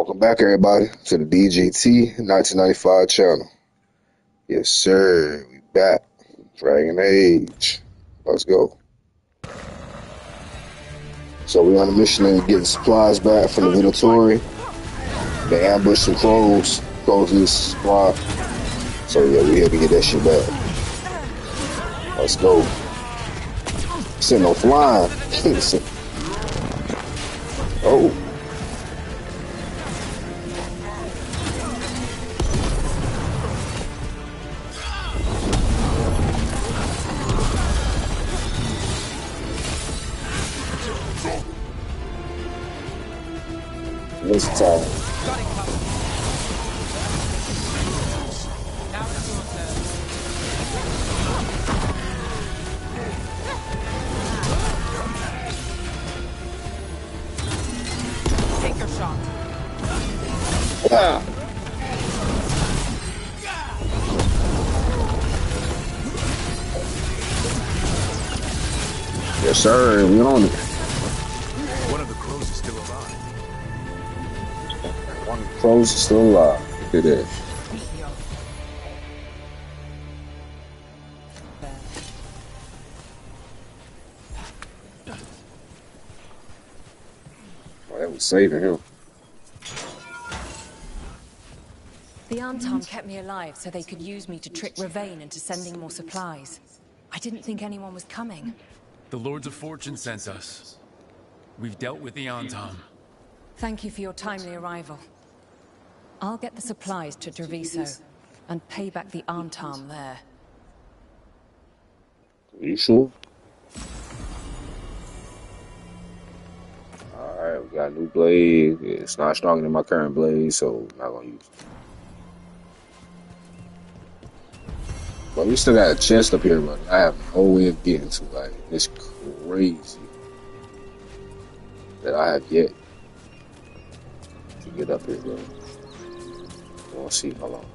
Welcome back, everybody, to the DJT 1995 channel. Yes, sir. We back. DragonAge. Let's go. So we're on a mission to get the supplies back from the Vitatory. They ambushed some crows. Crows in this squad. So yeah, we here to get that shit back. Let's go. Sitting no flying. Oh. This time. Take your shot. Ah. Yes, sir. We on it. One of the crows is still alive. One of the crows is still alive. Look at that. Oh, that was saving him. The Arntom kept me alive so they could use me to trick Ravane into sending more supplies. I didn't think anyone was coming. The Lords of Fortune sent us. We've dealt with the Antom. Thank you for your timely arrival. I'll get the supplies to Treviso and pay back the Arntom there. Are you sure? Alright, we got a new blade. It's not stronger than my current blade, so I'm not gonna use it. But we still got a chest up here, but I have no way of getting to it. Like, it's crazy that I have yet to get up here, bro. We'll see how long.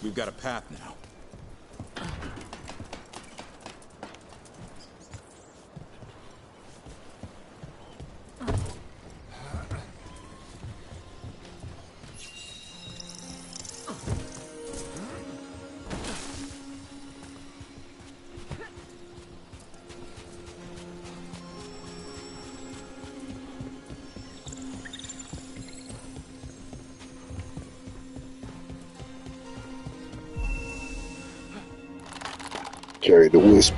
We've got a path now. Carry the wisp.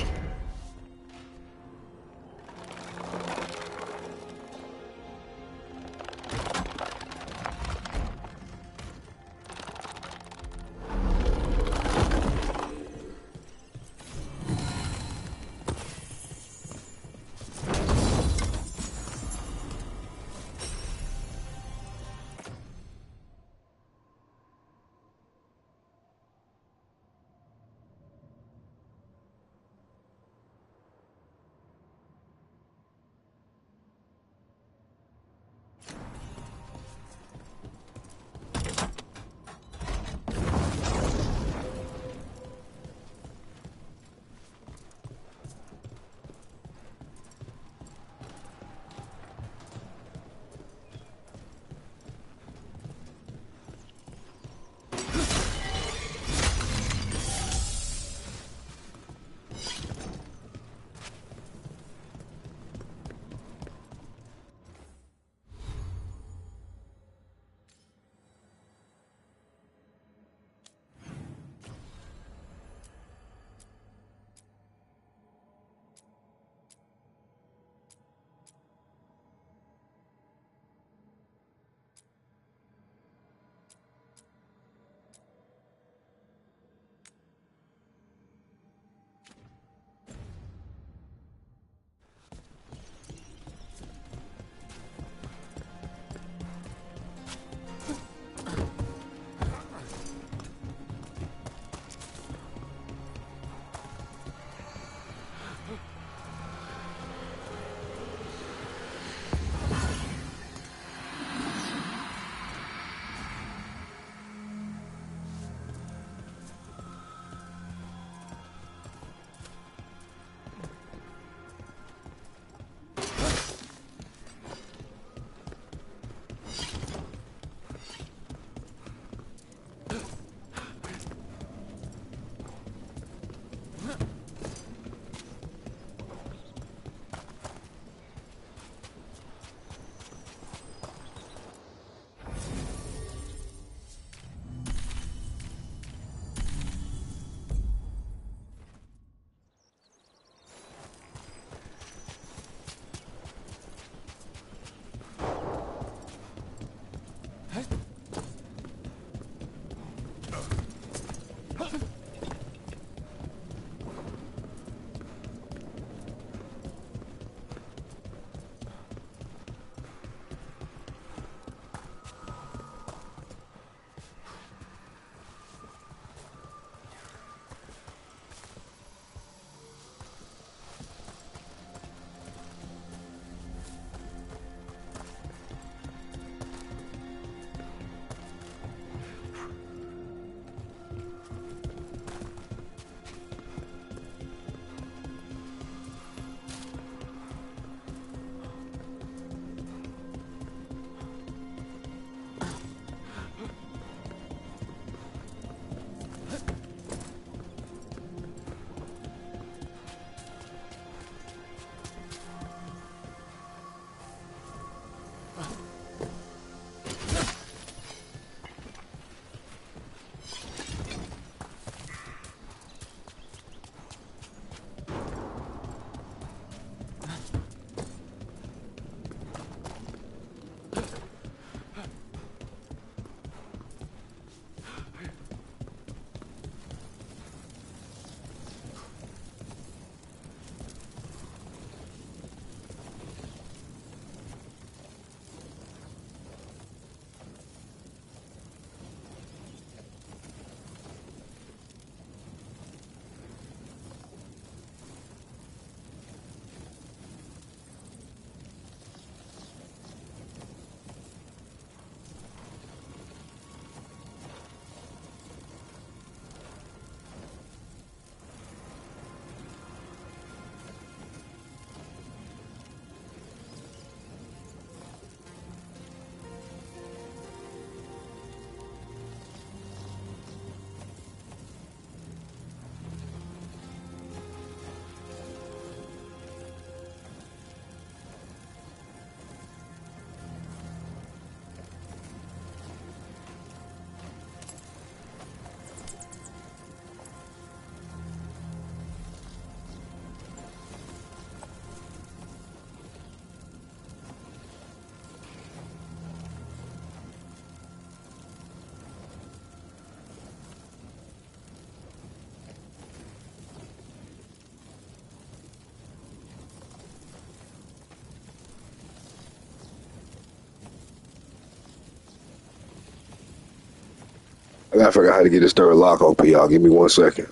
I gotta figure out how to get this third lock open, y'all. Give me 1 second.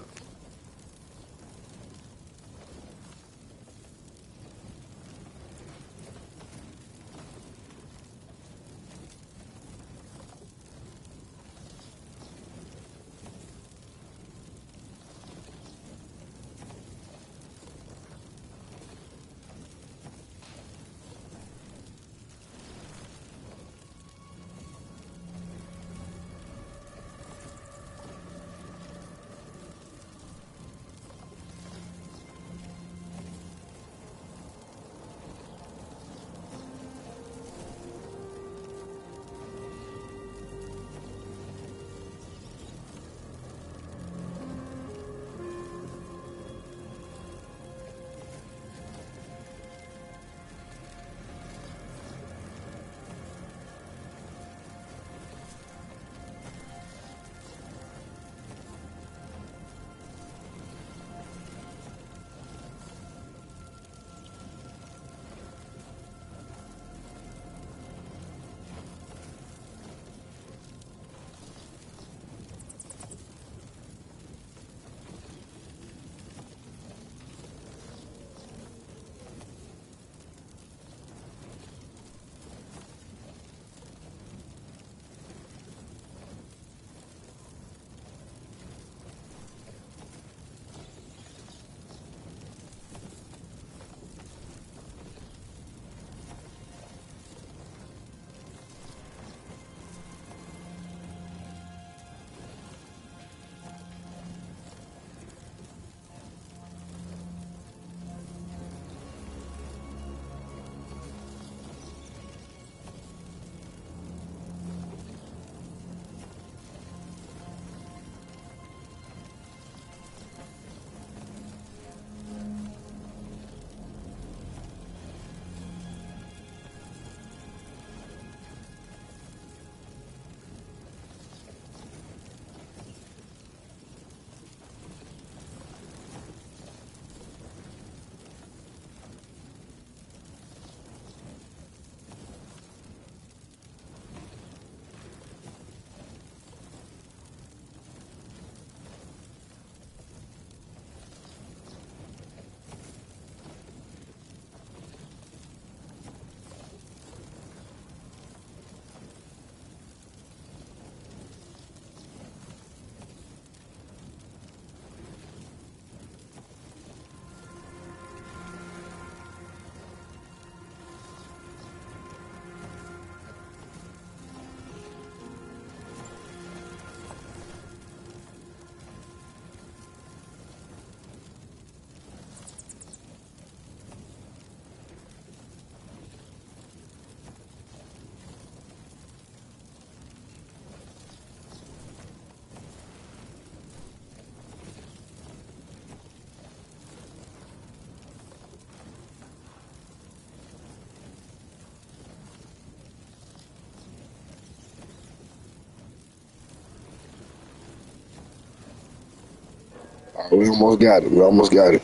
All right, we almost got it. We almost got it.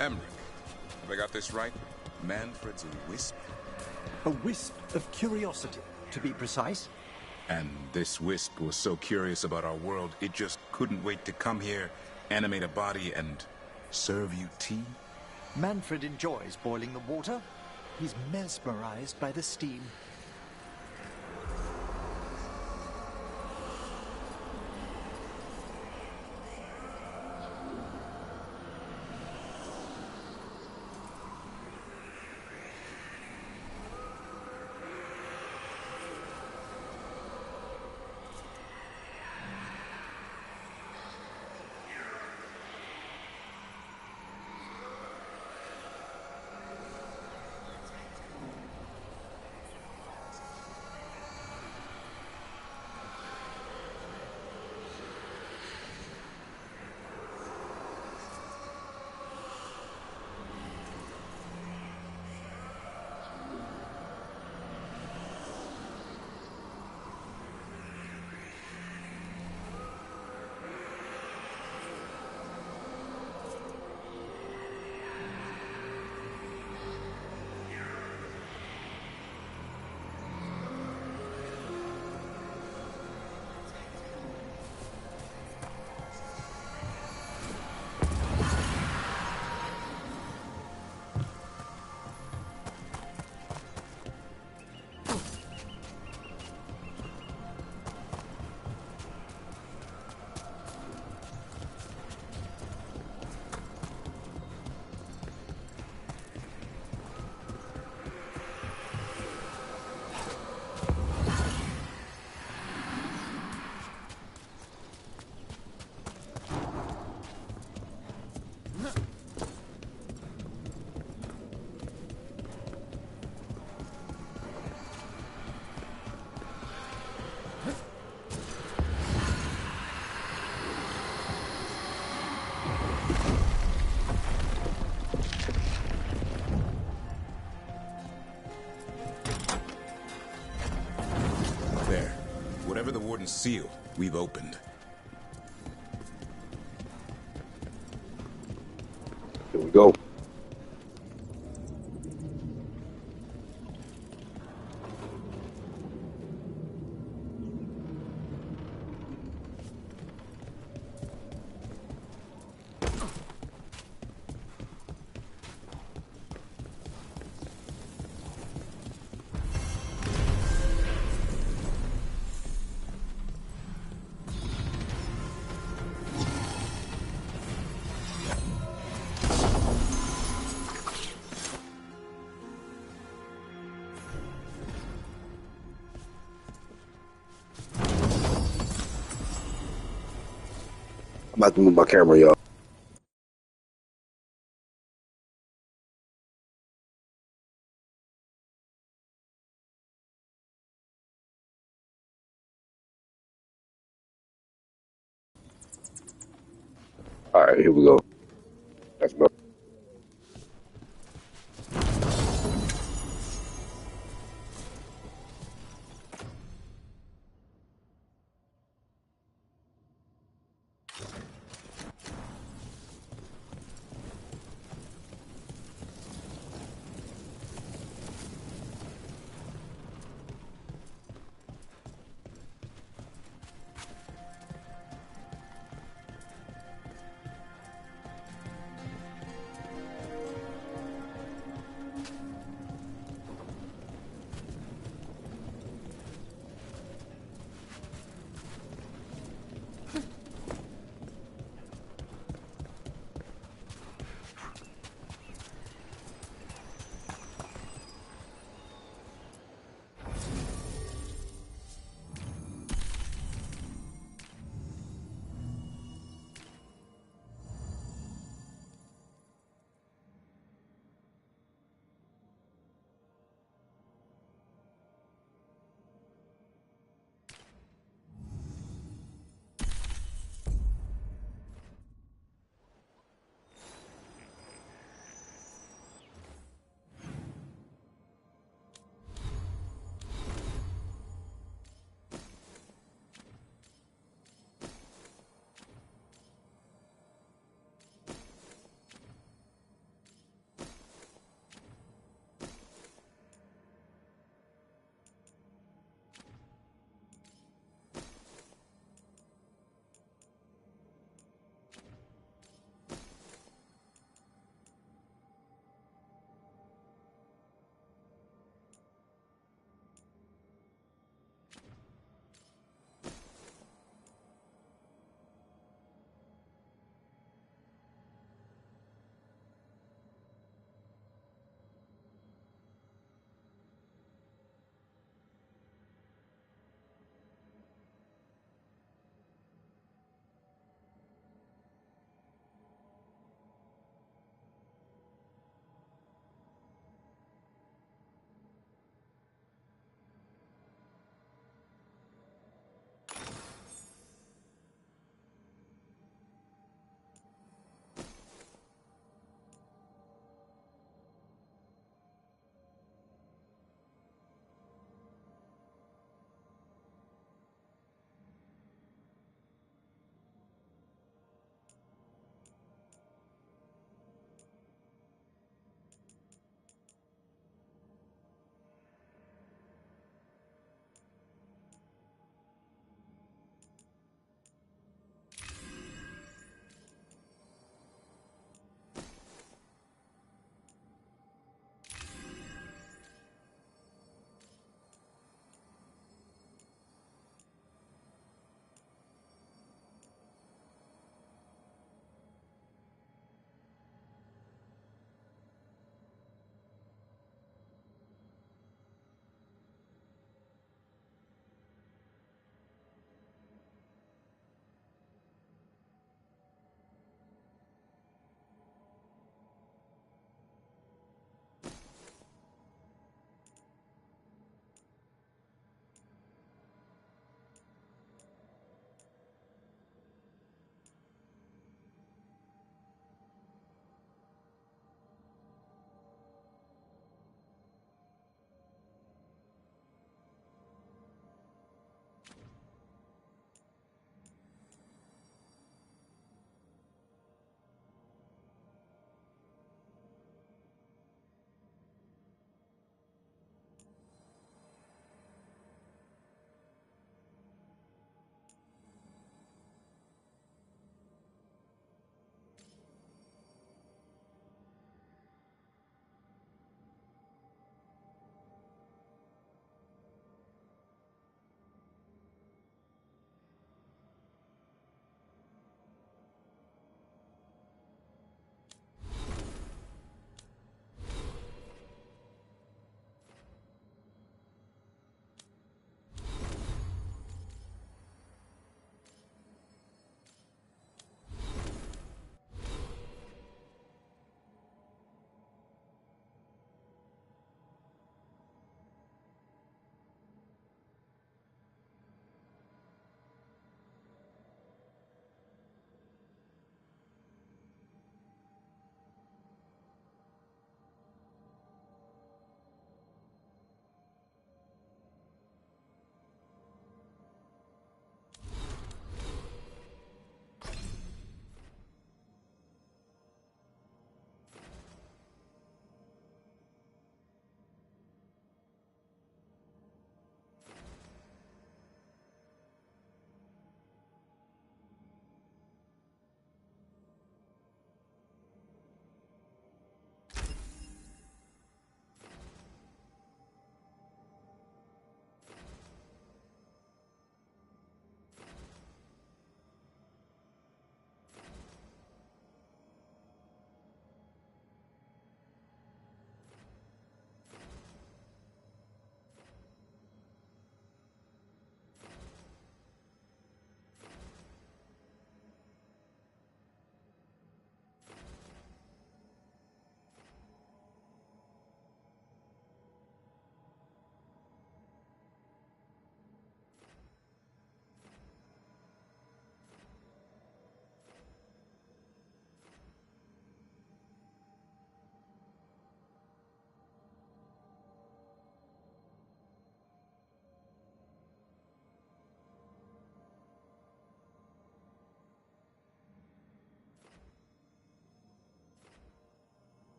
Emmerich, have I got this right? Manfred's a wisp? A wisp of curiosity, to be precise. And this wisp was so curious about our world, it just couldn't wait to come here, animate a body, and serve you tea? Manfred enjoys boiling the water. He's mesmerized by the steam. There. Whatever the warden sealed, we've opened. Here we go. I'm about to move my camera, y'all. All right, here we go. That's my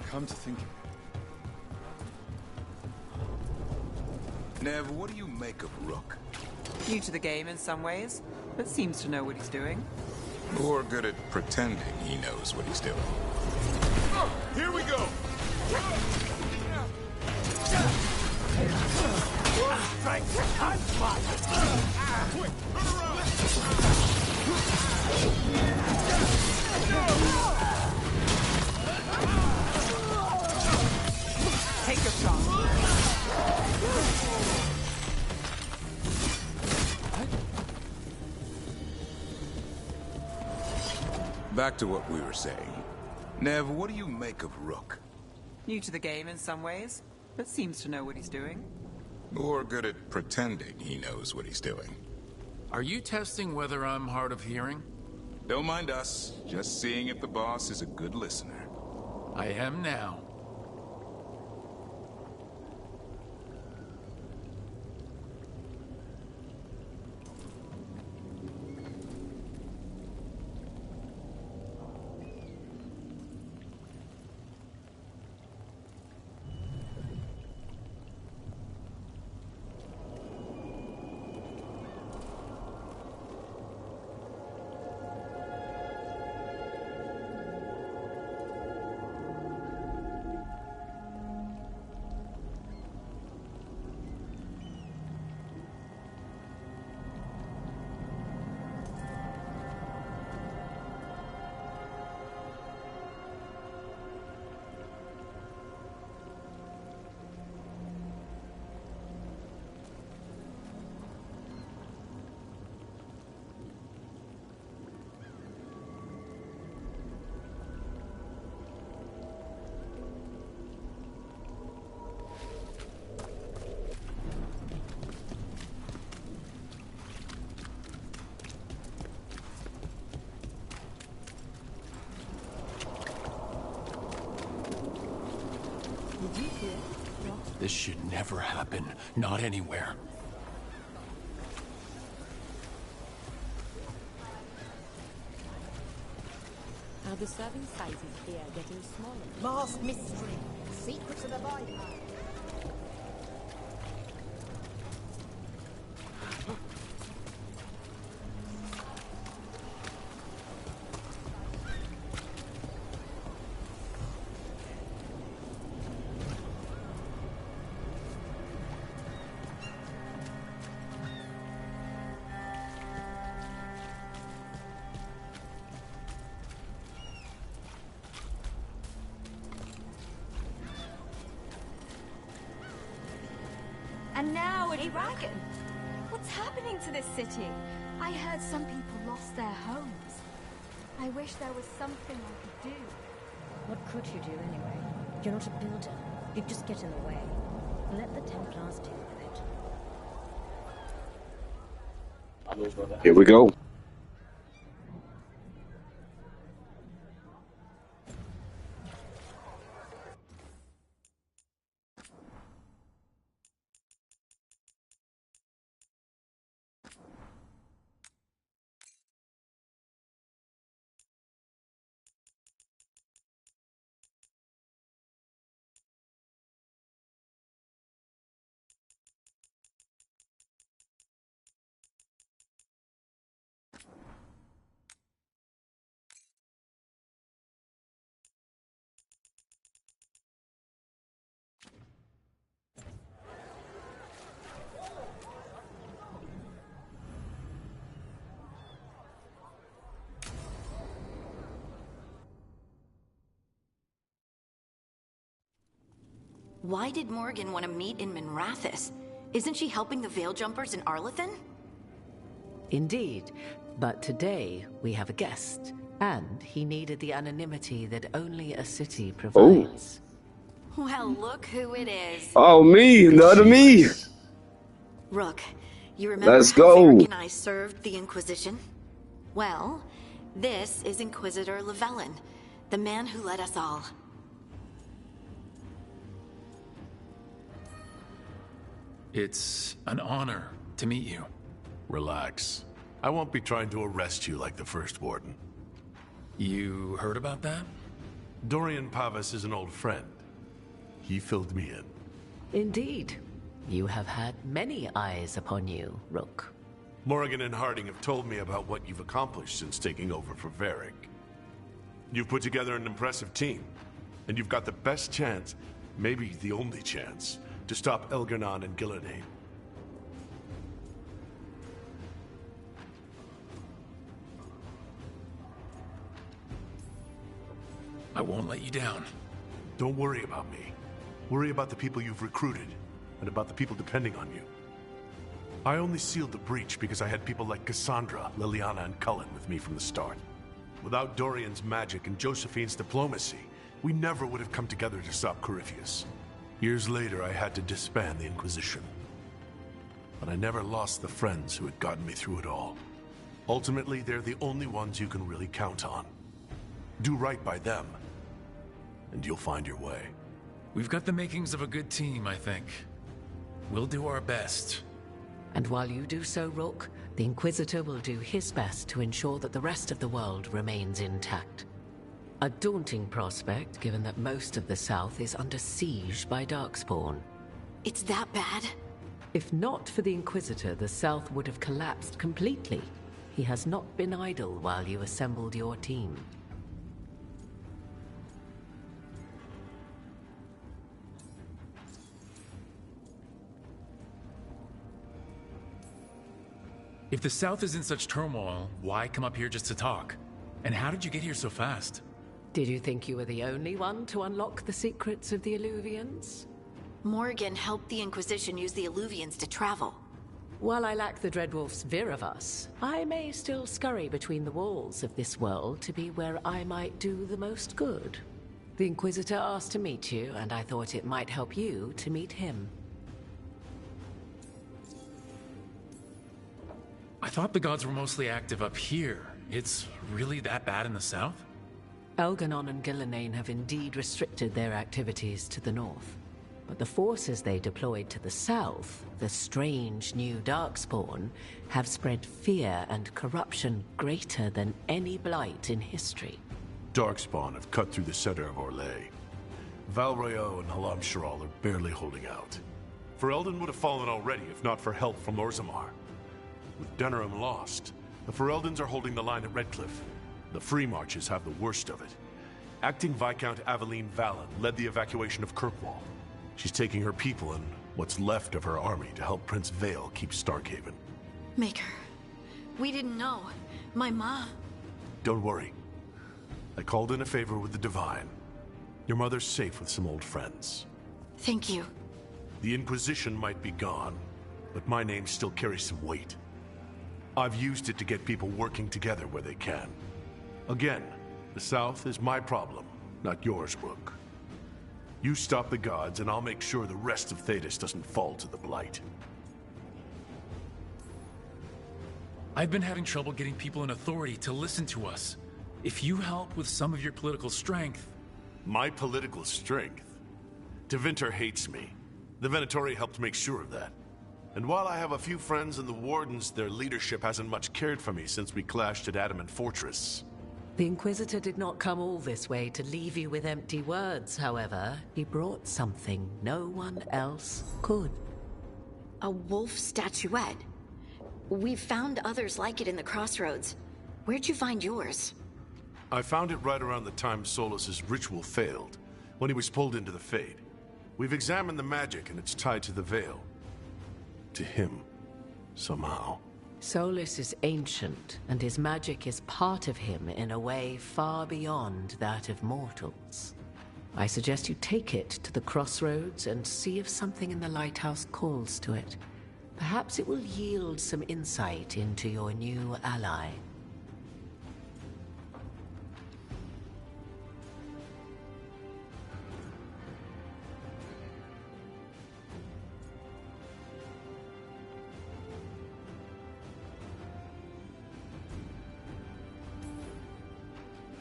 Come to think of it. Nev, what do you make of Rook? New to the game in some ways, but seems to know what he's doing. Or good at pretending he knows what he's doing. Here we go! Take your shot. Back to what we were saying. Nev, what do you make of Rook? New to the game in some ways, but seems to know what he's doing. Or good at pretending he knows what he's doing. Are you testing whether I'm hard of hearing? Don't mind us, just seeing if the boss is a good listener. I am now. This should never happen. Not anywhere. Are the serving sizes here getting smaller? Masked mystery. Secrets of the Viper. And now a dragon! What's happening to this city? I heard some people lost their homes. I wish there was something I could do. What could you do anyway? You're not a builder. You'd just get in the way. Let the Templars deal with it. Here we go. Why did Morgan want to meet in Minrathous? Isn't she helping the Veil Jumpers in Arlathan? Indeed, but today we have a guest, and he needed the anonymity that only a city provides. Well, look who it is. Oh, me, not me. Rook, you remember Let's how go. Varric and I served the Inquisition? Well, this is Inquisitor Llewellyn, the man who led us all. It's an honor to meet you. Relax. I won't be trying to arrest you like the First Warden. You heard about that? Dorian Pavas is an old friend. He filled me in. Indeed. You have had many eyes upon you, Rook. Morrigan and Harding have told me about what you've accomplished since taking over for Varric. You've put together an impressive team, and you've got the best chance, maybe the only chance, to stop Elgar'nan and Gillenane. I won't let you down. Don't worry about me. Worry about the people you've recruited, and about the people depending on you. I only sealed the breach because I had people like Cassandra, Liliana, and Cullen with me from the start. Without Dorian's magic and Josephine's diplomacy, we never would have come together to stop Corypheus. Years later, I had to disband the Inquisition. But I never lost the friends who had gotten me through it all. Ultimately, they're the only ones you can really count on. Do right by them, and you'll find your way. We've got the makings of a good team, I think. We'll do our best. And while you do so, Rook, the Inquisitor will do his best to ensure that the rest of the world remains intact. A daunting prospect, given that most of the South is under siege by Darkspawn. It's that bad? If not for the Inquisitor, the South would have collapsed completely. He has not been idle while you assembled your team. If the South is in such turmoil, why come up here just to talk? And how did you get here so fast? Did you think you were the only one to unlock the secrets of the Illuvians? Morrigan helped the Inquisition use the Illuvians to travel. While I lack the Dreadwolf's Viravus, I may still scurry between the walls of this world to be where I might do the most good. The Inquisitor asked to meet you, and I thought it might help you to meet him. I thought the gods were mostly active up here. It's really that bad in the south? Elgar'nan and Gillenane have indeed restricted their activities to the north. But the forces they deployed to the south, the strange new Darkspawn, have spread fear and corruption greater than any blight in history. Darkspawn have cut through the center of Orlais. Valrayo and Halam Sharal are barely holding out. Ferelden would have fallen already if not for help from Orzammar. With Denerim lost, the Fereldans are holding the line at Redcliffe. The Free Marches have the worst of it. Acting Viscount Aveline Vallon led the evacuation of Kirkwall. She's taking her people and what's left of her army to help Prince Vale keep Starkhaven. Maker, we didn't know. My ma... Don't worry. I called in a favor with the Divine. Your mother's safe with some old friends. Thank you. The Inquisition might be gone, but my name still carries some weight. I've used it to get people working together where they can. Again, the South is my problem, not yours, Rook. You stop the gods, and I'll make sure the rest of Thedas doesn't fall to the Blight. I've been having trouble getting people in authority to listen to us. If you help with some of your political strength... My political strength? Tevinter hates me. The Venatori helped make sure of that. And while I have a few friends in the Wardens, their leadership hasn't much cared for me since we clashed at Adamant Fortress. The Inquisitor did not come all this way to leave you with empty words, however. He brought something no one else could. A wolf statuette. We've found others like it in the crossroads. Where'd you find yours? I found it right around the time Solus's ritual failed, when he was pulled into the Fade. We've examined the magic, and it's tied to the veil. To him, somehow. Solus is ancient, and his magic is part of him in a way far beyond that of mortals. I suggest you take it to the crossroads and see if something in the lighthouse calls to it. Perhaps it will yield some insight into your new ally.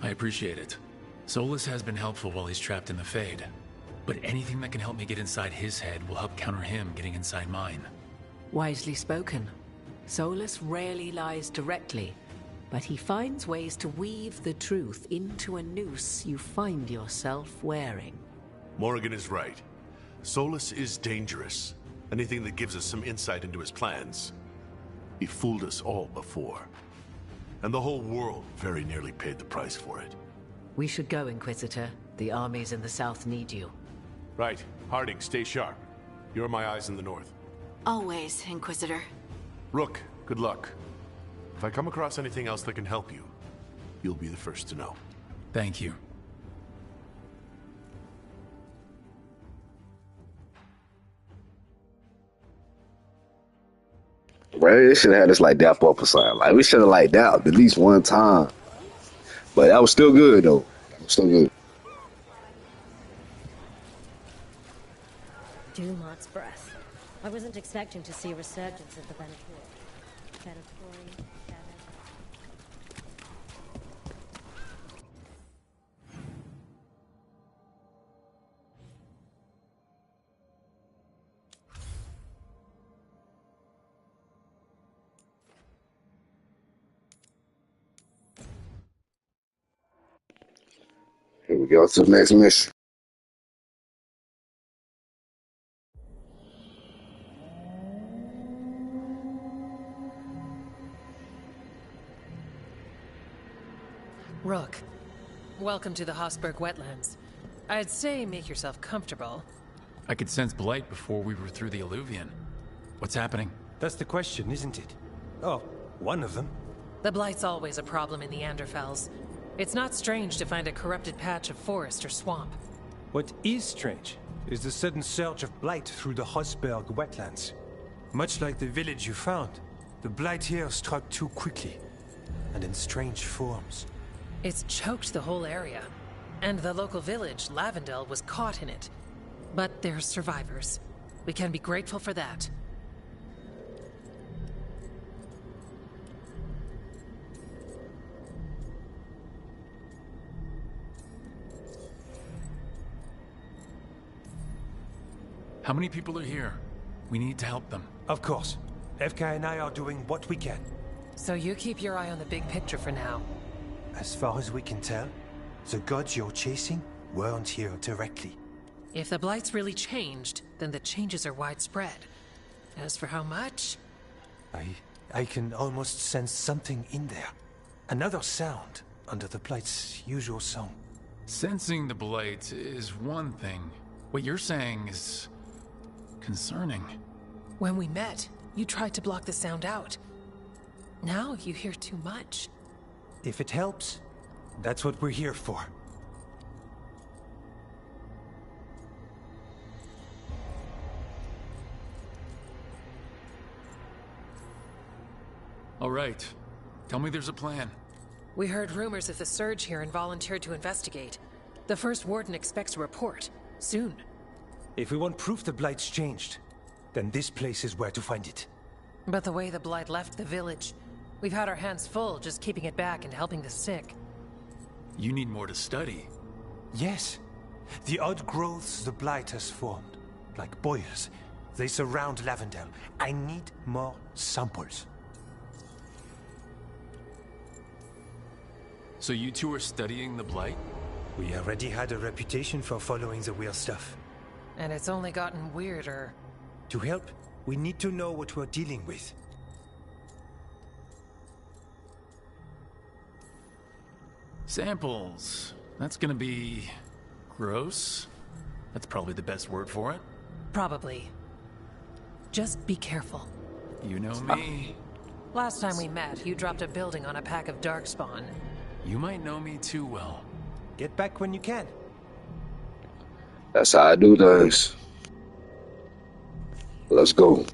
I appreciate it. Solus has been helpful while he's trapped in the Fade. But anything that can help me get inside his head will help counter him getting inside mine. Wisely spoken. Solus rarely lies directly, but he finds ways to weave the truth into a noose you find yourself wearing. Morrigan is right. Solus is dangerous. Anything that gives us some insight into his plans. He fooled us all before. And the whole world very nearly paid the price for it. We should go, Inquisitor. The armies in the south need you. Right. Harding, stay sharp. You're my eyes in the north. Always, Inquisitor. Rook, good luck. If I come across anything else that can help you, you'll be the first to know. Thank you. Bro, they should have had us like dap up or something. Like we should have like dapped at least one time. But that was still good though. That was still good. Dumart's breath. I wasn't expecting to see a resurgence of the Venator. Venatori. Here we go to the next mission. Rook, welcome to the Hosberg wetlands. I'd say make yourself comfortable. I could sense blight before we were through the Alluvion. What's happening? That's the question, isn't it? Oh, one of them. The blight's always a problem in the Anderfels. It's not strange to find a corrupted patch of forest or swamp. What is strange is the sudden surge of blight through the Hosberg wetlands. Much like the village you found, the blight here struck too quickly, and in strange forms. It's choked the whole area, and the local village, Lavendel, was caught in it. But they're survivors. We can be grateful for that. How many people are here? We need to help them. Of course. FK and I are doing what we can. So you keep your eye on the big picture for now. As far as we can tell, the gods you're chasing weren't here directly. If the blight's really changed, then the changes are widespread. As for how much... I can almost sense something in there. Another sound under the blight's usual song. Sensing the blight is one thing. What you're saying is... concerning. When we met, you tried to block the sound out. Now you hear too much. If it helps, that's what we're here for. All right. Tell me there's a plan. We heard rumors of the surge here and volunteered to investigate. The first warden expects a report. Soon. If we want proof the blight's changed, then this place is where to find it. But the way the blight left the village, we've had our hands full just keeping it back and helping the sick. You need more to study. Yes. The odd growths the blight has formed, like boils, they surround Lavendel. I need more samples. So you two are studying the blight? We already had a reputation for following the weird stuff. And it's only gotten weirder. To help, we need to know what we're dealing with. Samples. That's gonna be... gross? That's probably the best word for it. Probably. Just be careful. You know me. Last time we met, you dropped a building on a pack of darkspawn. You might know me too well. Get back when you can. That's how I do things. Let's go.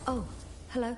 Oh, hello.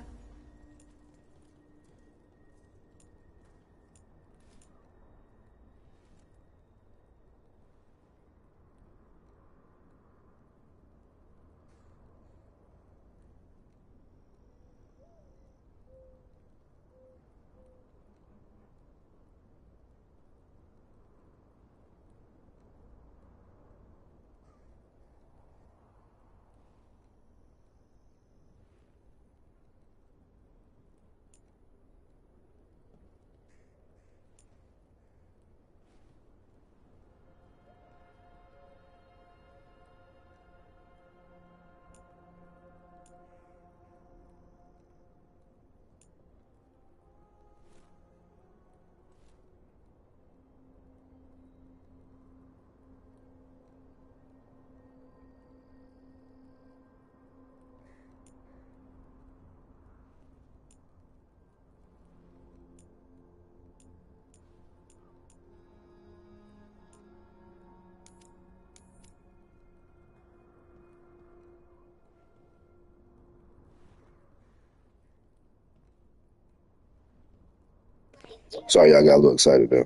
Sorry, y'all got a little excited there.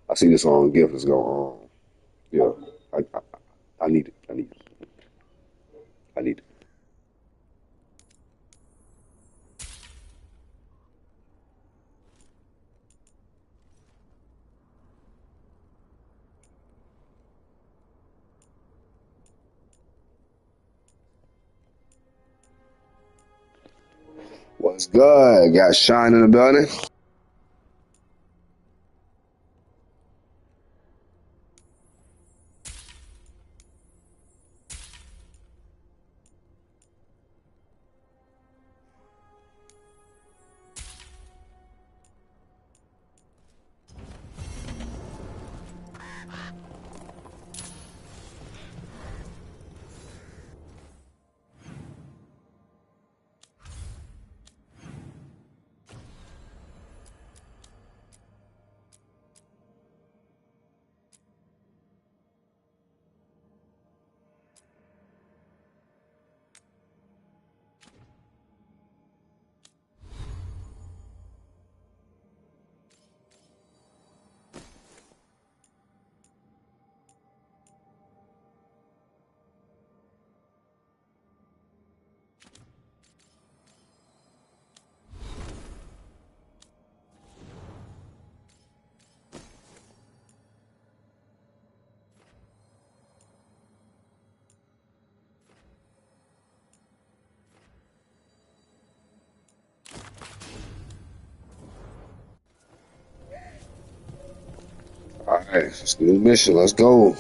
I see this on gift is going. Yeah, I need it. I need it. I need it. What's good? Got Shine in the building. All right, let's do the mission. Let's go.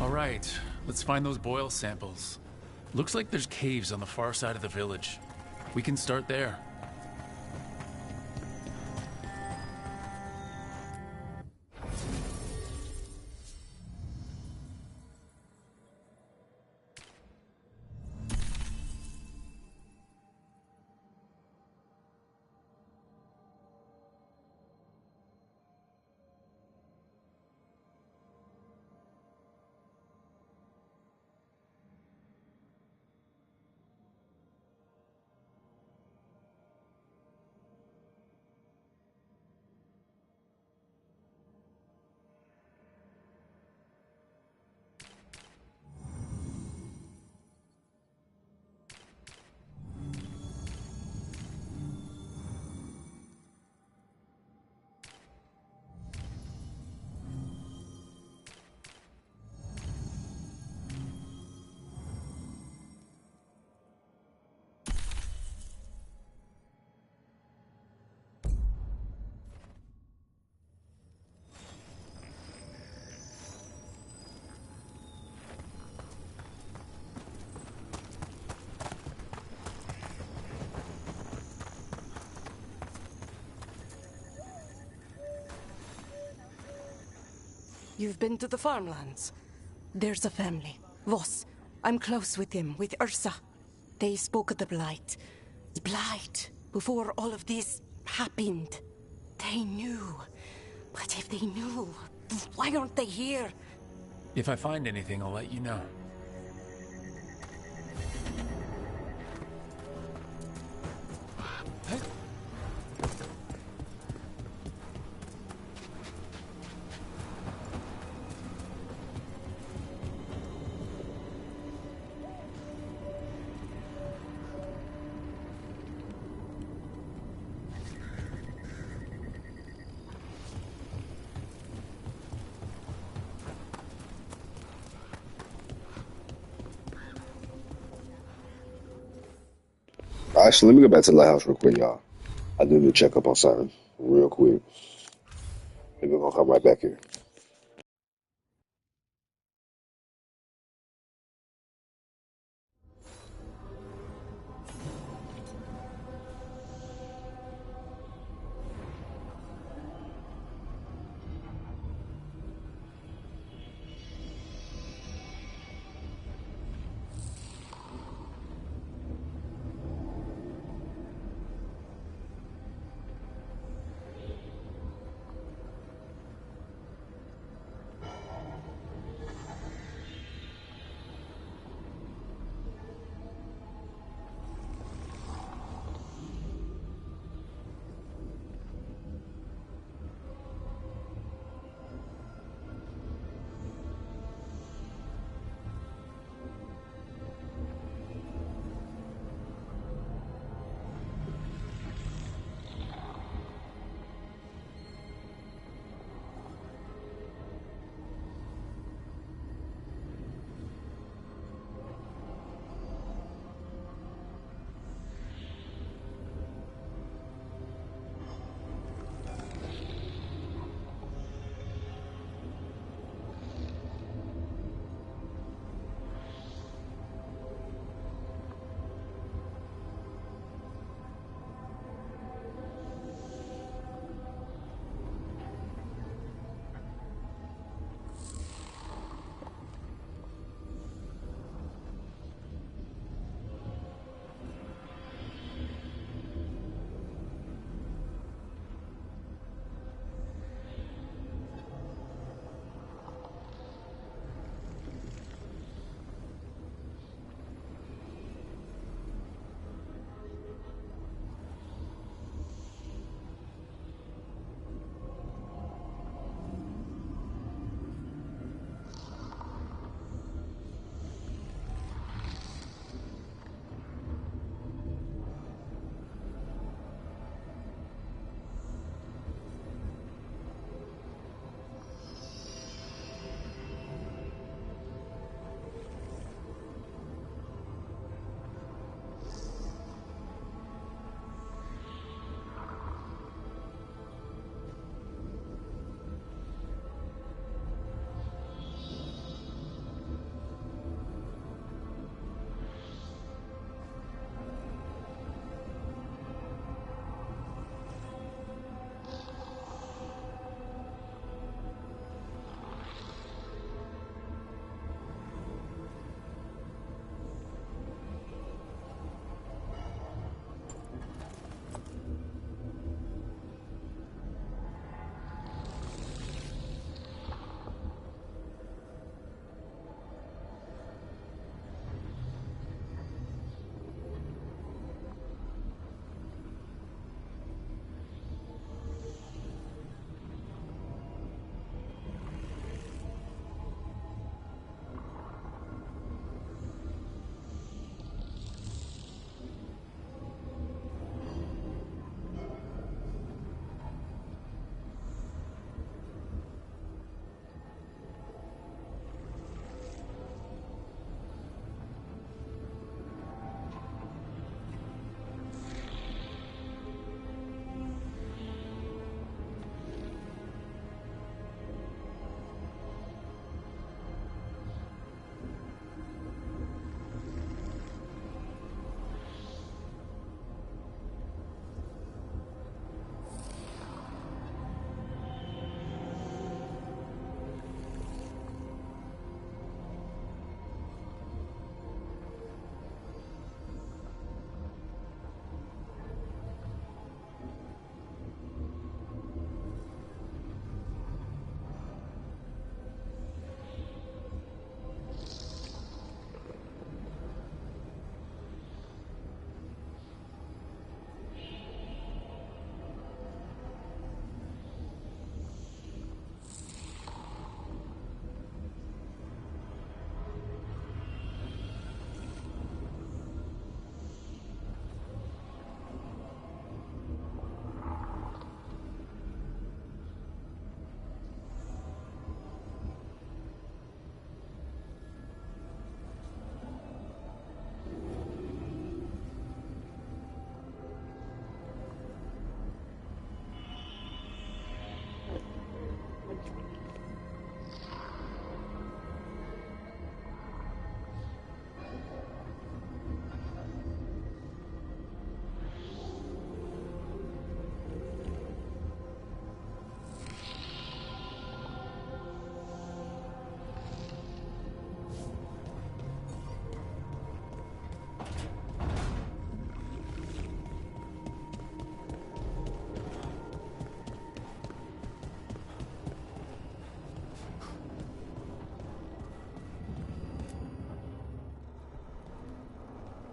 All right, let's find those boil samples. Looks like there's caves on the far side of the village. We can start there. You've been to the farmlands. There's a family. Voss. I'm close with them, with Ursa. They spoke of the Blight. The Blight. Before all of this happened. They knew. But if they knew, why aren't they here? If I find anything, I'll let you know. Actually, let me go back to the lighthouse real quick, y'all. I do need to check up on something real quick. Maybe we're gonna come right back here.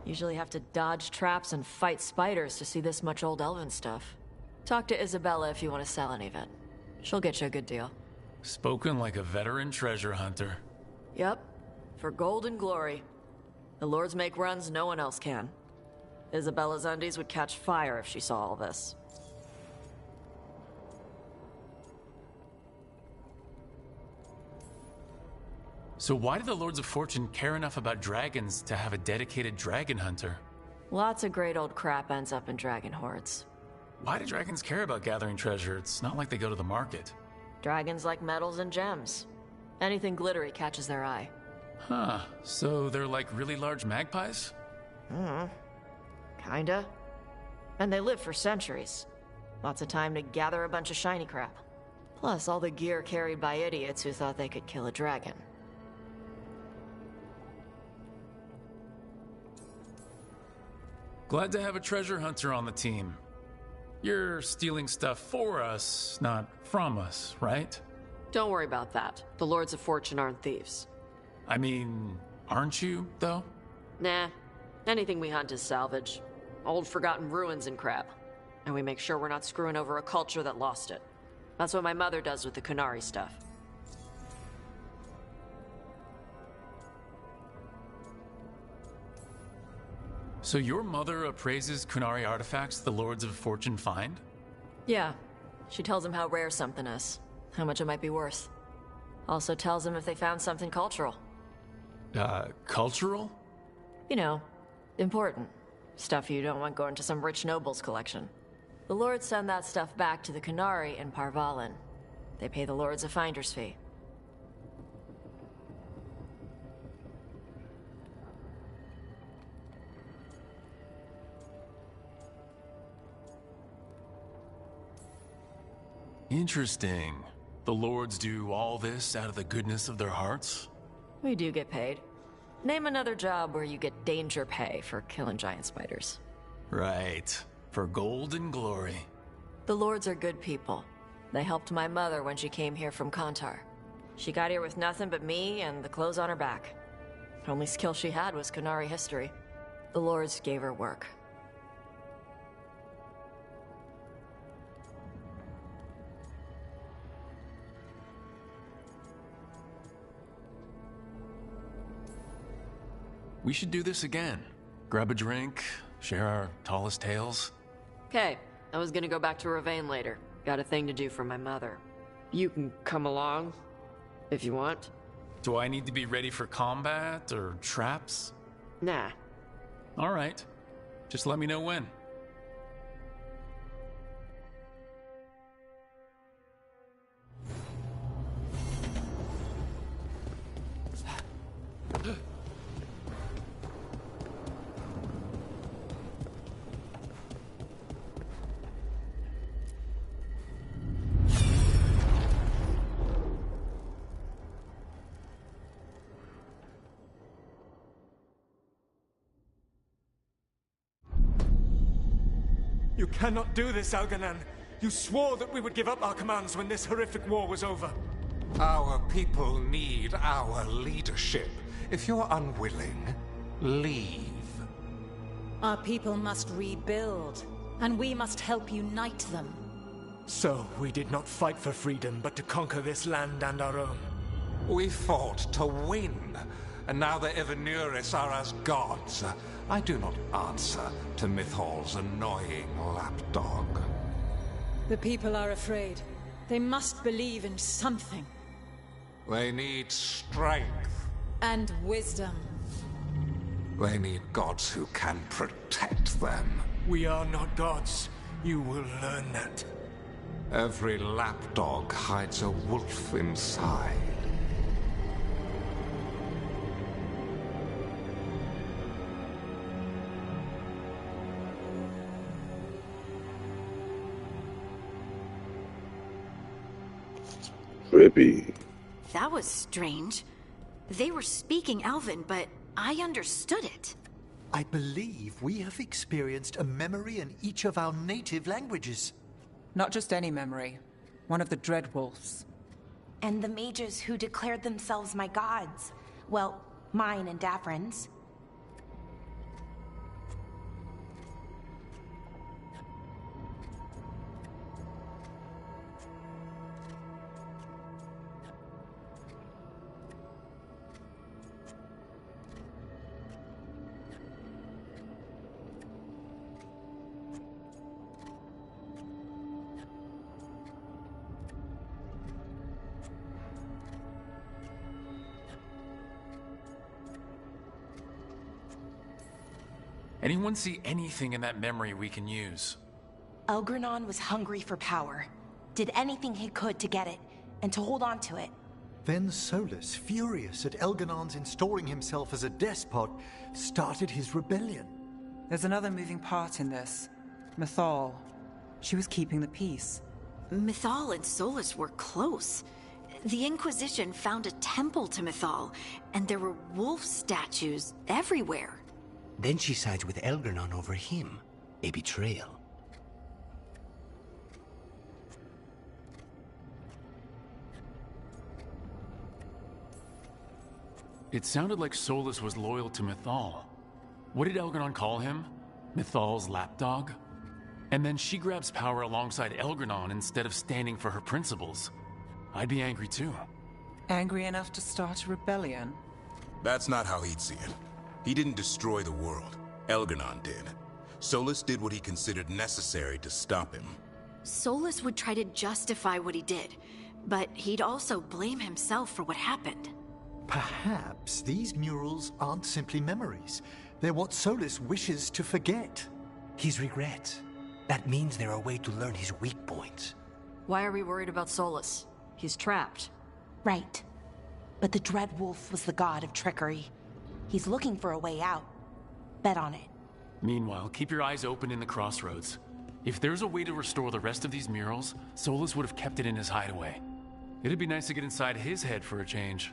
Usually have to dodge traps and fight spiders to see this much old elven stuff. Talk to Isabella if you want to sell any of it. She'll get you a good deal. Spoken like a veteran treasure hunter. Yep. For gold and glory. The lords make runs no one else can. Isabella's undies would catch fire if she saw all this. So why do the Lords of Fortune care enough about dragons to have a dedicated dragon hunter? Lots of great old crap ends up in dragon hordes. Why do dragons care about gathering treasure? It's not like they go to the market. Dragons like metals and gems. Anything glittery catches their eye. Huh, so they're like really large magpies? Kinda. And they live for centuries. Lots of time to gather a bunch of shiny crap. Plus all the gear carried by idiots who thought they could kill a dragon. Glad to have a treasure hunter on the team. You're stealing stuff for us, not from us, right? Don't worry about that. The Lords of Fortune aren't thieves. I mean, aren't you, though? Nah. Anything we hunt is salvage. Old forgotten ruins and crap. And we make sure we're not screwing over a culture that lost it. That's what my mother does with the Kunari stuff. So your mother appraises Kunari artifacts the Lords of Fortune find? Yeah. She tells them how rare something is. How much it might be worth. Also tells them if they found something cultural. Cultural? You know, important. Stuff you don't want going to some rich noble's collection. The Lords send that stuff back to the Kunari in Parvalin. They pay the Lords a finder's fee. Interesting. The Lords do all this out of the goodness of their hearts? We do get paid. Name another job where you get danger pay for killing giant spiders. Right. For gold and glory. The Lords are good people. They helped my mother when she came here from Kantar. She got here with nothing but me and the clothes on her back. The only skill she had was Kunari history. The Lords gave her work. We should do this again. Grab a drink, share our tallest tales. Okay, I was gonna go back to Ravane later. Got a thing to do for my mother. You can come along, if you want. Do I need to be ready for combat or traps? Nah. All right. Just let me know when. You cannot do this, Alganan. You swore that we would give up our commands when this horrific war was over. Our people need our leadership. If you're unwilling, leave. Our people must rebuild, and we must help unite them. So, we did not fight for freedom, but to conquer this land and our own. We fought to win, and now the Evanuris are as gods. I do not answer to Mythal's annoying lapdog. The people are afraid. They must believe in something. They need strength. And wisdom. They need gods who can protect them. We are not gods. You will learn that. Every lapdog hides a wolf inside. Trippy. That was strange. They were speaking Elven, but I understood it. I believe we have experienced a memory in each of our native languages. Not just any memory. One of the Dread Wolves. And the mages who declared themselves my gods. Well, mine and Davrin's. Anyone see anything in that memory we can use? Elgranon was hungry for power. Did anything he could to get it, and to hold on to it. Then Solus, furious at Elganon's installing himself as a despot, started his rebellion. There's another moving part in this. Mythal. She was keeping the peace. Mythal and Solus were close. The Inquisition found a temple to Mythal, and there were wolf statues everywhere. Then she sides with Elgranon over him. A betrayal. It sounded like Solus was loyal to Mythal. What did Elgranon call him? Mythal's lapdog? And then she grabs power alongside Elgranon instead of standing for her principles. I'd be angry too. Angry enough to start a rebellion? That's not how he'd see it. He didn't destroy the world. Elgranon did. Solus did what he considered necessary to stop him. Solus would try to justify what he did, but he'd also blame himself for what happened. Perhaps these murals aren't simply memories. They're what Solus wishes to forget. His regrets. That means they're a way to learn his weak points. Why are we worried about Solus? He's trapped. Right. But the Dread Wolf was the god of trickery. He's looking for a way out. Bet on it. Meanwhile, keep your eyes open in the crossroads. If there's a way to restore the rest of these murals, Solus would have kept it in his hideaway. It'd be nice to get inside his head for a change.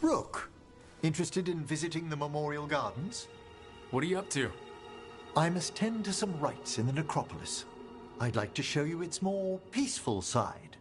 Rook, interested in visiting the Memorial Gardens? What are you up to? I must tend to some rites in the necropolis. I'd like to show you its more peaceful side.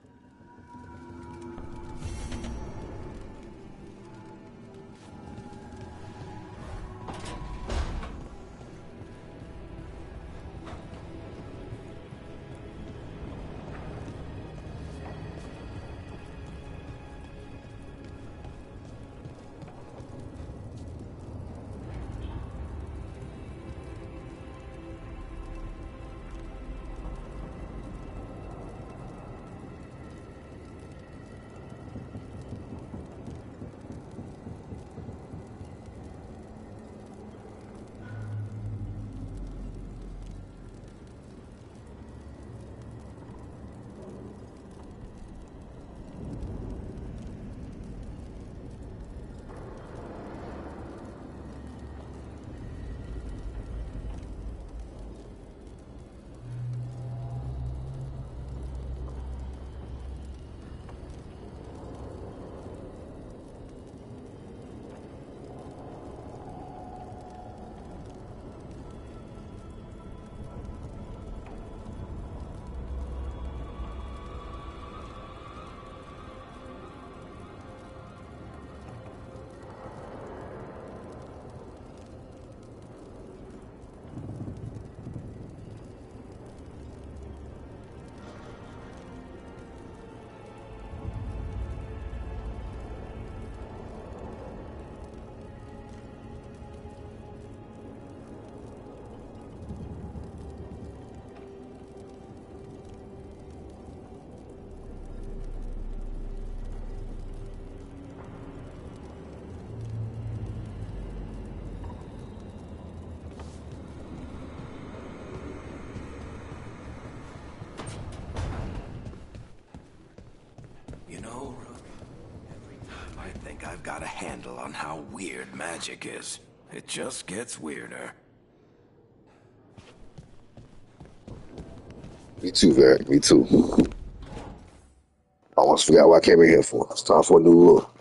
You know, Rook, I think I've got a handle on how weird magic is. It just gets weirder. Me too, Varric. Me too. I almost forgot what I came in here for. It's time for a new look.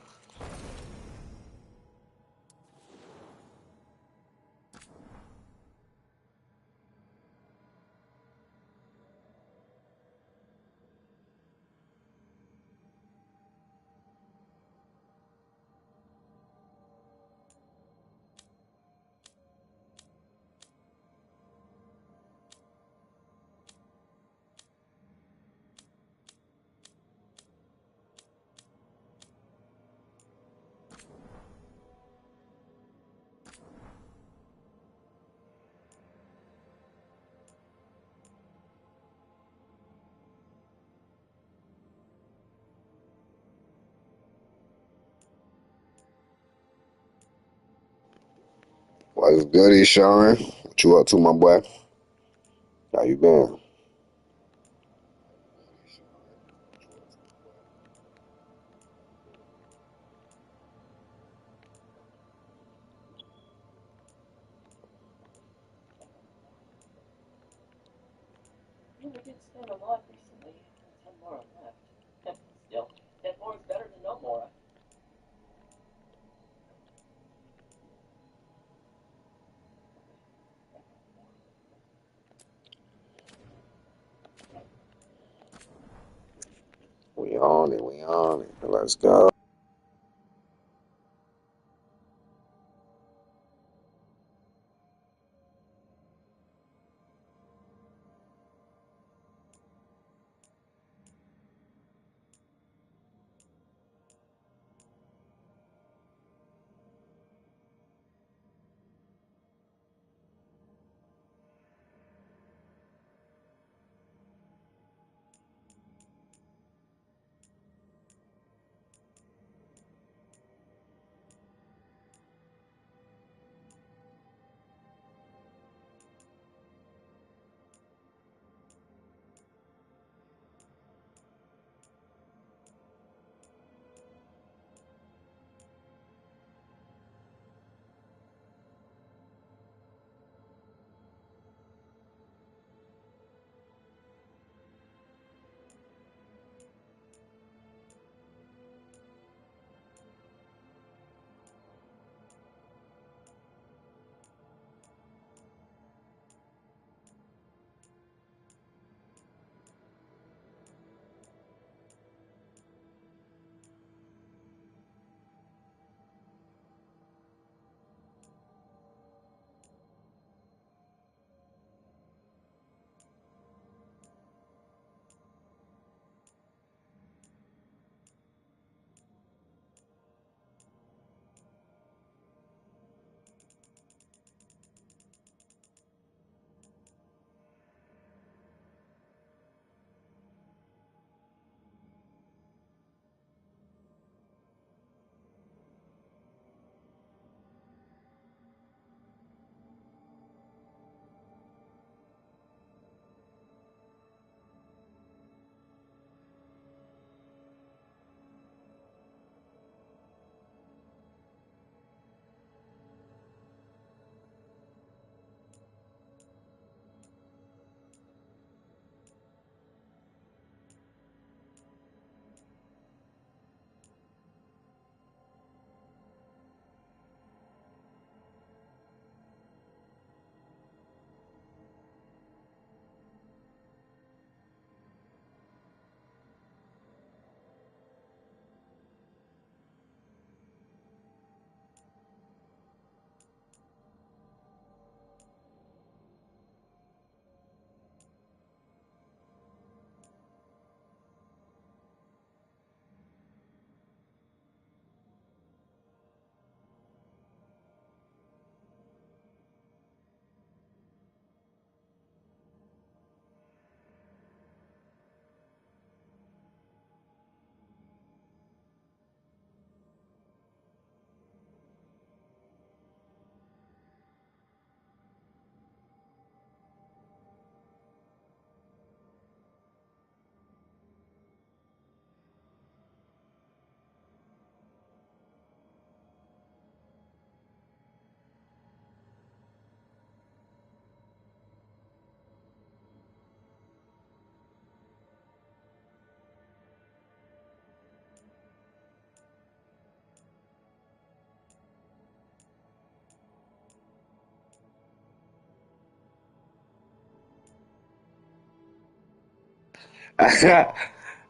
What's goody, Sean? What you up to, my boy? How you been? We did spend a lot recently. 10 more left. Still, 10 more is better than no more. We on it. We on it. Let's go.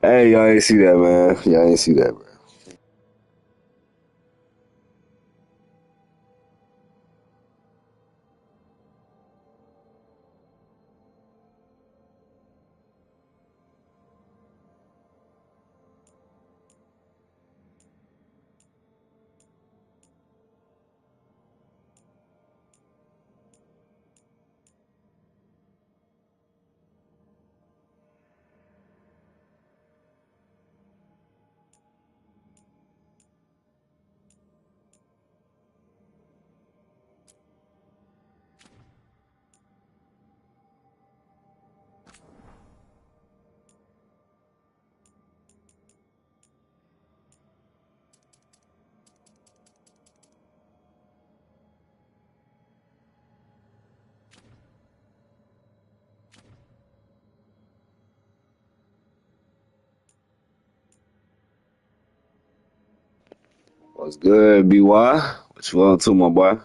Hey, y'all ain't see that, man. Y'all ain't see that, bro. What's good, BY? What you up to, my boy?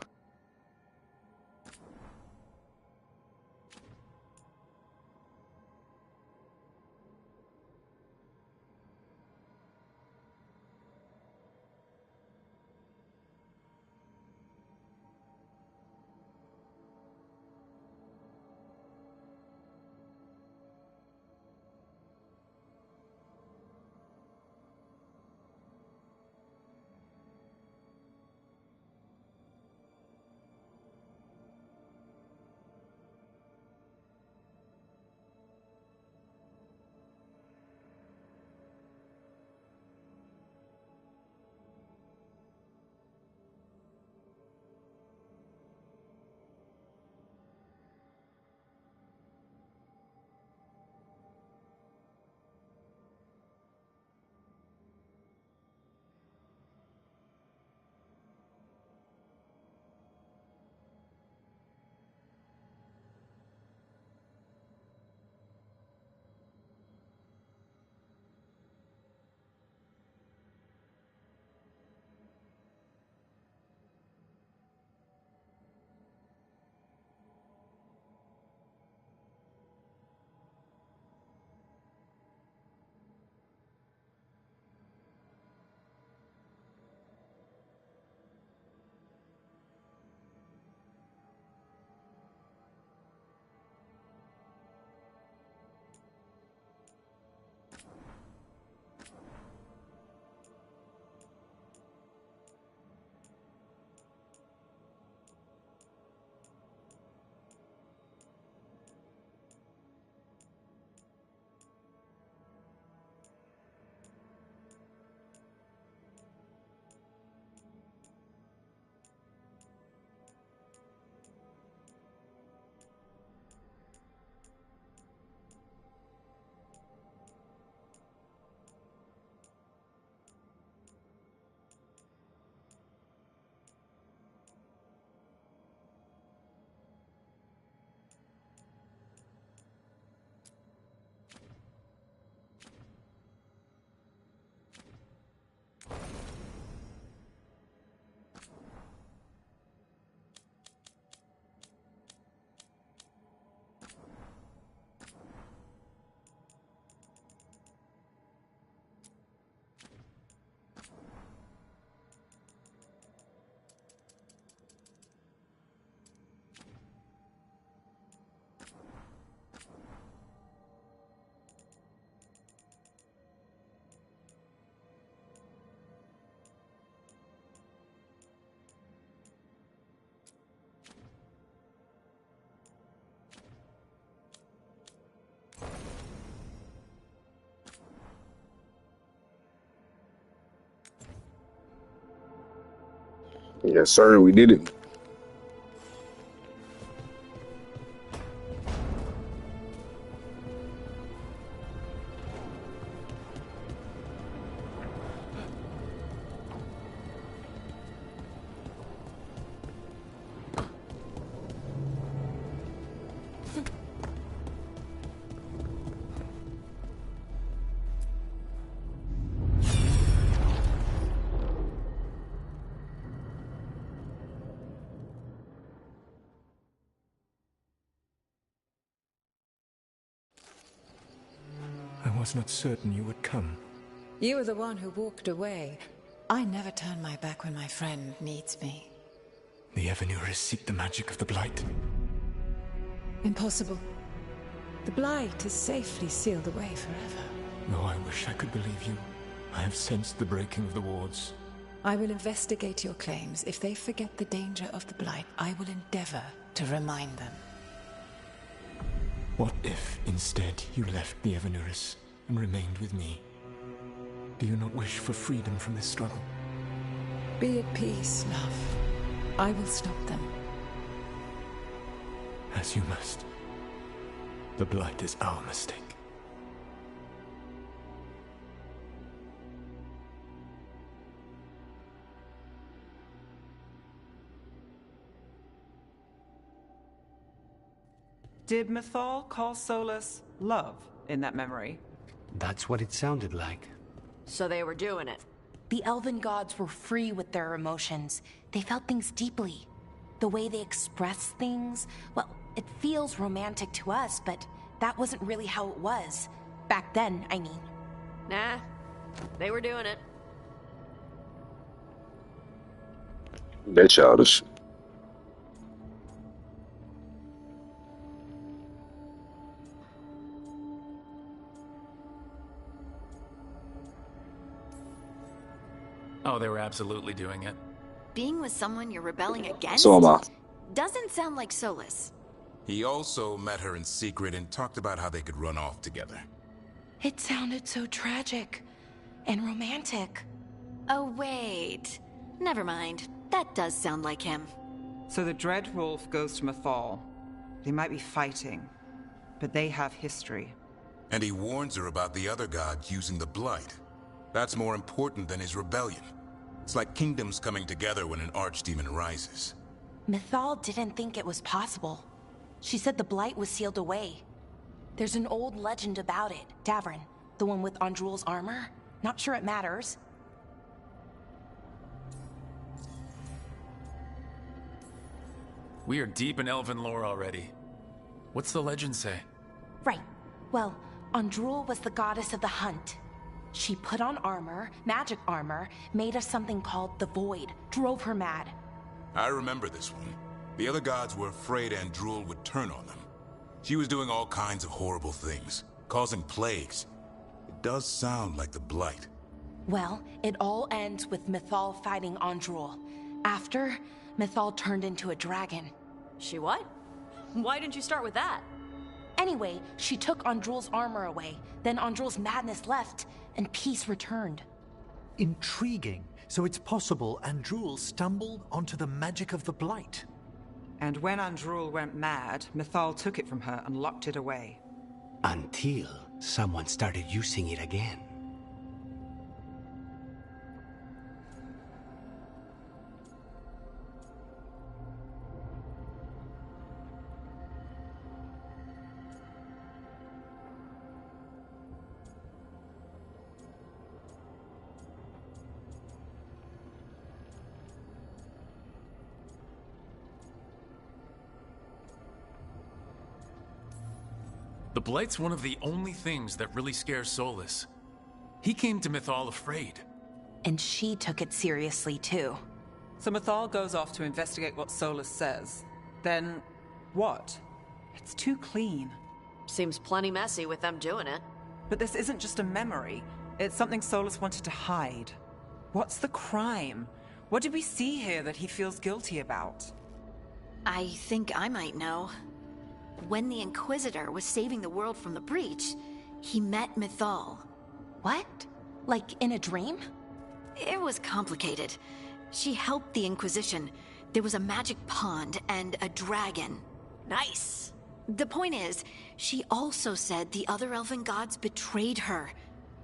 Yes, sir. We did it. I was not certain you would come. You were the one who walked away. I never turn my back when my friend needs me. The Evanurus seek the magic of the Blight. Impossible. The Blight is safely sealed away forever. Oh, I wish I could believe you. I have sensed the breaking of the wards. I will investigate your claims. If they forget the danger of the Blight, I will endeavor to remind them. What if, instead, you left the Evanurus and remained with me? Do you not wish for freedom from this struggle? Be at peace, love. I will stop them. As you must. The Blight is our mistake. Did Mythal call Solus love in that memory? That's what it sounded like. So they were doing it. The elven gods were free with their emotions. They felt things deeply. The way they express things, well, it feels romantic to us, but that wasn't really how it was. Back then, I mean. Nah, they were doing it. They're childish. Oh, they were absolutely doing it. Being with someone you're rebelling against? So am I. Doesn't sound like Solus. He also met her in secret and talked about how they could run off together. It sounded so tragic and romantic. Oh, wait. Never mind. That does sound like him. So the Dread Wolf goes to Mythal. They might be fighting, but they have history. And he warns her about the other gods using the Blight. That's more important than his rebellion. It's like kingdoms coming together when an archdemon rises. Mythal didn't think it was possible. She said the Blight was sealed away. There's an old legend about it. Davrin, the one with Andrul's armor. Not sure it matters. We are deep in elven lore already. What's the legend say? Right. Well, Andrul was the goddess of the hunt. She put on armor, magic armor, made us something called the Void, drove her mad. I remember this one. The other gods were afraid Andrul would turn on them. She was doing all kinds of horrible things, causing plagues. It does sound like the Blight. Well, it all ends with Mythal fighting Andrul. After, Mythal turned into a dragon. She what? Why didn't you start with that? Anyway, she took Andrul's armor away, then Andrul's madness left, and peace returned. Intriguing. So it's possible Andrul stumbled onto the magic of the Blight. And when Andrul went mad, Mythal took it from her and locked it away. Until someone started using it again. The Blight's one of the only things that really scares Solus. He came to Mythal afraid. And she took it seriously, too. So Mythal goes off to investigate what Solus says. Then, what? It's too clean. Seems plenty messy with them doing it. But this isn't just a memory. It's something Solus wanted to hide. What's the crime? What did we see here that he feels guilty about? I think I might know. When the Inquisitor was saving the world from the breach, he met Mythal. What? Like in a dream? It was complicated. She helped the Inquisition. There was a magic pond and a dragon. Nice. The point is, she also said the other elven gods betrayed her,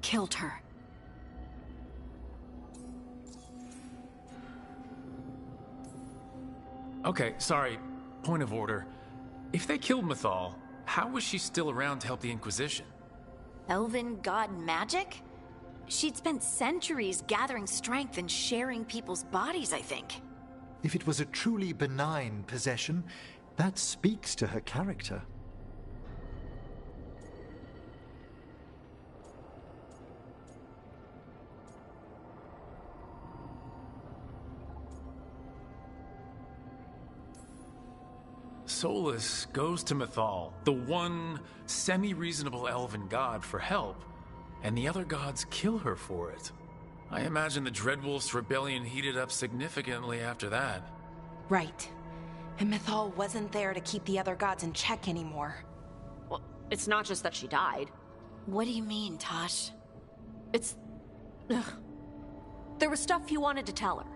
killed her. Okay, sorry. Point of order. If they killed Mythal, how was she still around to help the Inquisition? Elven god magic? She'd spent centuries gathering strength and sharing people's bodies, I think. If it was a truly benign possession, that speaks to her character. Solus goes to Mythal, the one semi-reasonable elven god, for help, and the other gods kill her for it. I imagine the Dreadwolf's rebellion heated up significantly after that. Right. And Mythal wasn't there to keep the other gods in check anymore. Well, it's not just that she died. What do you mean, Tosh? It's... Ugh. There was stuff he wanted to tell her,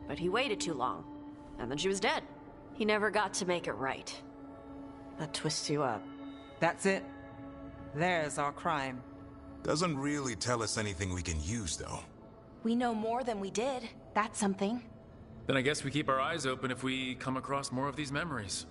but he waited too long, and then she was dead. He never got to make it right. That twists you up. That's it. There's our crime. Doesn't really tell us anything we can use, though. We know more than we did. That's something. Then I guess we keep our eyes open if we come across more of these memories.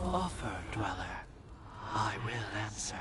Offer, Dweller. I will answer.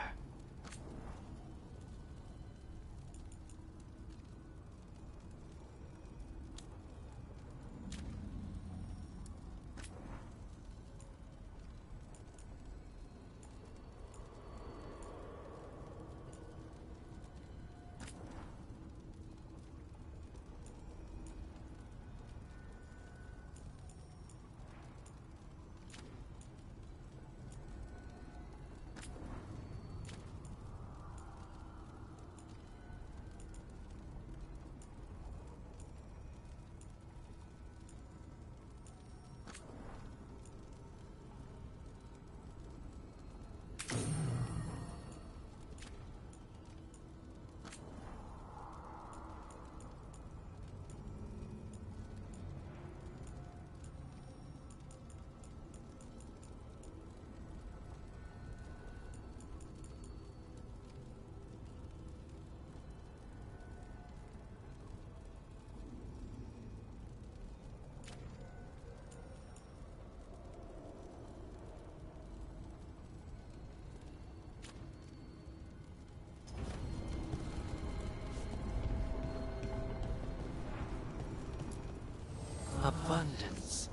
Abundance.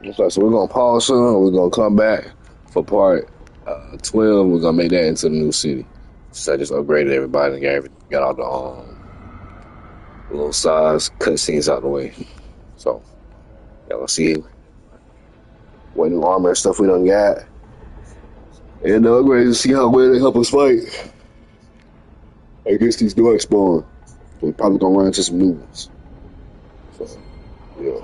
Okay, so we're gonna pause soon. We're gonna come back for part 12. We're gonna make that into the new city. So I just upgraded everybody and got all the little size cutscenes out the way. So y'all gonna see what new armor and stuff we done got. And the upgrades to see how well they help us fight against these dark spawn. We're probably gonna run into some new ones. So yeah.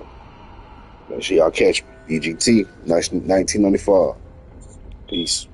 Make sure y'all catch me. EGT 1995. Peace.